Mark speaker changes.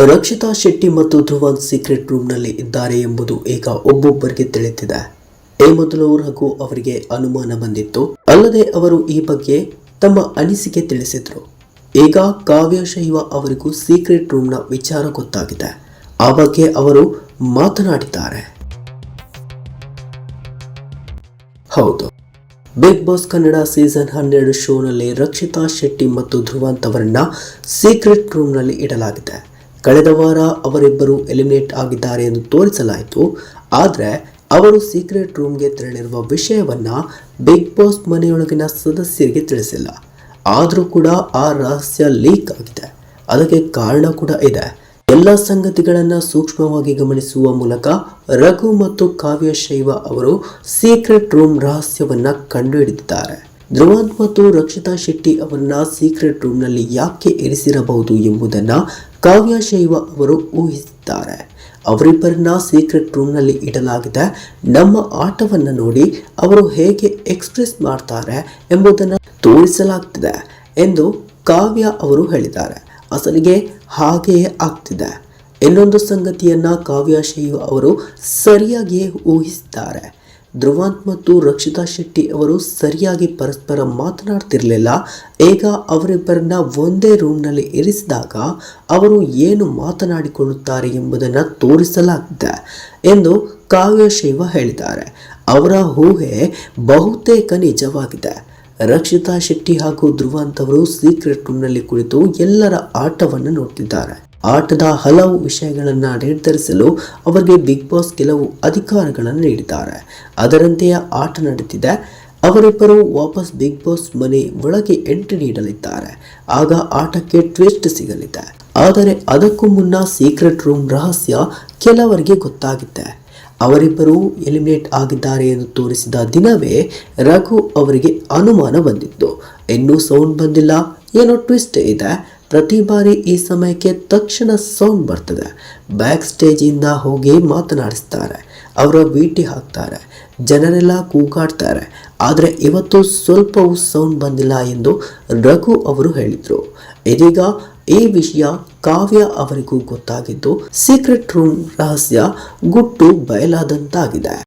Speaker 1: ರಕ್ಷಿತಾ ಶೆಟ್ಟಿ ಮತ್ತು ಧ್ರುವಂತ್ ಸೀಕ್ರೆಟ್ ರೂಮ್ನಲ್ಲಿ ಇದ್ದಾರೆ ಎಂಬುದು ಈಗ ಒಬ್ಬೊಬ್ಬರಿಗೆ ತಿಳಿದಿದೆ. ಈ ಮೊದಲು ರಘು ಅವರಿಗೆ ಅನುಮಾನ ಬಂದಿತ್ತು. ಅಲ್ಲದೆ ಅವರು ಈ ಬಗ್ಗೆ ತಮ್ಮ ಅನಿಸಿಕೆ ತಿಳಿಸಿದ್ರು. ಈಗ ಕಾವ್ಯ ಶೈವ ಅವರಿಗೂ ಸೀಕ್ರೆಟ್ ರೂಮ್ನ ವಿಚಾರ ಗೊತ್ತಾಗಿದೆ. ಆ ಬಗ್ಗೆ ಅವರು ಮಾತನಾಡಿದ್ದಾರೆ. ಹೌದು, ಬಿಗ್ ಬಾಸ್ ಕನ್ನಡ ಸೀಸನ್ 12 ಶೋನಲ್ಲಿ ರಕ್ಷಿತಾ ಶೆಟ್ಟಿ ಮತ್ತು ಧ್ರುವಂತ್ ಅವರನ್ನ ಸೀಕ್ರೆಟ್ ರೂಮ್ನಲ್ಲಿ ಇಡಲಾಗಿದೆ. ಕಳೆದ ವಾರ ಅವರಿಬ್ಬರು ಎಲಿಮಿನೇಟ್ ಆಗಿದ್ದಾರೆ ಎಂದು ತೋರಿಸಲಾಯಿತು. ಆದರೆ ಅವರು ಸೀಕ್ರೆಟ್ ರೂಮ್ಗೆ ತೆರಳಿರುವ ವಿಷಯವನ್ನ ಬಿಗ್ ಬಾಸ್ ಮನೆಯೊಳಗಿನ ಸದಸ್ಯರಿಗೆ ತಿಳಿಸಿಲ್ಲ. ಆದರೂ ಕೂಡ ಆ ರಹಸ್ಯ ಲೀಕ್ ಆಗಿದೆ. ಅದಕ್ಕೆ ಕಾರಣ ಕೂಡ ಇದೆ. ಎಲ್ಲ ಸಂಗತಿಗಳನ್ನು ಸೂಕ್ಷ್ಮವಾಗಿ ಗಮನಿಸುವ ಮೂಲಕ ರಘು ಮತ್ತು ಕಾವ್ಯ ಶೈವ ಅವರು ಸೀಕ್ರೆಟ್ ರೂಮ್ ರಹಸ್ಯವನ್ನ ಕಂಡುಹಿಡಿದಿದ್ದಾರೆ. ಧ್ರುವಂತ್ ಮತ್ತು ರಕ್ಷಿತಾ ಶೆಟ್ಟಿ ಅವರನ್ನ ಸೀಕ್ರೆಟ್ ರೂಮ್ನಲ್ಲಿ ಯಾಕೆ ಇರಿಸಿರಬಹುದು ಎಂಬುದನ್ನು ಕಾವ್ಯ ಶೈವ ಅವರು ಊಹಿಸಿದ್ದಾರೆ. ಅವರಿಬ್ಬರನ್ನ ಸೀಕ್ರೆಟ್ ರೂಮ್ನಲ್ಲಿ ಇಡಲಾಗಿದೆ. ನಮ್ಮ ಆಟವನ್ನು ನೋಡಿ ಅವರು ಹೇಗೆ ಎಕ್ಸ್ಪ್ರೆಸ್ ಮಾಡ್ತಾರೆ ಎಂಬುದನ್ನು ತೋರಿಸಲಾಗ್ತಿದೆ ಎಂದು ಕಾವ್ಯ ಅವರು ಹೇಳಿದ್ದಾರೆ. ಅಸಲಿಗೆ ಹಾಗೆಯೇ ಆಗ್ತಿದೆ. ಇನ್ನೊಂದು ಸಂಗತಿಯನ್ನ ಕಾವ್ಯ ಶೈವ ಅವರು ಸರಿಯಾಗಿಯೇ ಊಹಿಸಿದ್ದಾರೆ. ಧ್ರುವಂತ್ ಮತ್ತು ರಕ್ಷಿತಾ ಶೆಟ್ಟಿ ಅವರು ಸರಿಯಾಗಿ ಪರಸ್ಪರ ಮಾತನಾಡ್ತಿರ್ಲಿಲ್ಲ. ಈಗ ಅವರಿಬ್ಬರನ್ನ ಒಂದೇ ರೂಮ್ನಲ್ಲಿ ಇರಿಸಿದಾಗ ಅವರು ಏನು ಮಾತನಾಡಿಕೊಳ್ಳುತ್ತಾರೆ ಎಂಬುದನ್ನು ತೋರಿಸಲಾಗಿದೆ ಎಂದು ಕಾವ್ಯ ಶೈವ ಹೇಳಿದ್ದಾರೆ. ಅವರ ಊಹೆ ಬಹುತೇಕ ನಿಜವಾಗಿದೆ. ರಕ್ಷಿತಾ ಶೆಟ್ಟಿ ಹಾಗೂ ಧ್ರುವಂತ್ ಅವರು ಸೀಕ್ರೆಟ್ ರೂಮ್ನಲ್ಲಿ ಕುಳಿತು ಎಲ್ಲರ ಆಟವನ್ನು ನೋಡ್ತಿದ್ದಾರೆ. ಆಟದ ಹಲವು ವಿಷಯಗಳನ್ನು ನಿರ್ಧರಿಸಲು ಅವರಿಗೆ ಬಿಗ್ ಬಾಸ್ ಕೆಲವು ಅಧಿಕಾರಗಳನ್ನು ನೀಡಿದ್ದಾರೆ. ಅದರಂತೆಯೇ ಆಟ ನಡೆದಿದೆ. ಅವರಿಬ್ಬರು ವಾಪಸ್ ಬಿಗ್ ಬಾಸ್ ಮನೆ ಒಳಗೆ ಎಂಟ್ರಿ ನೀಡಲಿದ್ದಾರೆ. ಆಗ ಆಟಕ್ಕೆ ಟ್ವಿಸ್ಟ್ ಸಿಗಲಿದೆ. ಆದರೆ ಅದಕ್ಕೂ ಮುನ್ನ ಸೀಕ್ರೆಟ್ ರೂಮ್ ರಹಸ್ಯ ಕೆಲವರಿಗೆ ಗೊತ್ತಾಗಿದೆ. ಅವರಿಬ್ಬರು ಎಲಿಮಿನೇಟ್ ಆಗಿದ್ದಾರೆ ಎಂದು ತೋರಿಸಿದ ದಿನವೇ ರಘು ಅವರಿಗೆ ಅನುಮಾನ ಬಂದಿತ್ತು. ಇನ್ನೂ ಸೌಂಡ್ ಬಂದಿಲ್ಲ, ಏನೋ ಟ್ವಿಸ್ಟ್ ಇದೆ. ಪ್ರತಿ ಬಾರಿ ಈ ಸಮಯಕ್ಕೆ ತಕ್ಷಣ ಸೌಂಡ್ ಬರ್ತದೆ. ಬ್ಯಾಕ್ ಸ್ಟೇಜಿಂದ ಹೋಗಿ ಮಾತನಾಡಿಸ್ತಾರೆ, ಅವರ ಭೇಟಿ ಹಾಕ್ತಾರೆ, ಜನರೆಲ್ಲ ಕೂಗಾಡ್ತಾರೆ. ಆದರೆ ಇವತ್ತು ಸ್ವಲ್ಪವೂ ಸೌಂಡ್ ಬಂದಿಲ್ಲ ಎಂದು ರಘು ಅವರು ಹೇಳಿದರು. ಇದೀಗ ಈ ವಿಷಯ ಕಾವ್ಯ ಅವರಿಗೂ ಗೊತ್ತಾಗಿದ್ದು ಸೀಕ್ರೆಟ್ ರೂಮ್ ರಹಸ್ಯ ಗುಟ್ಟು ಬಯಲಾದಂತಾಗಿದೆ.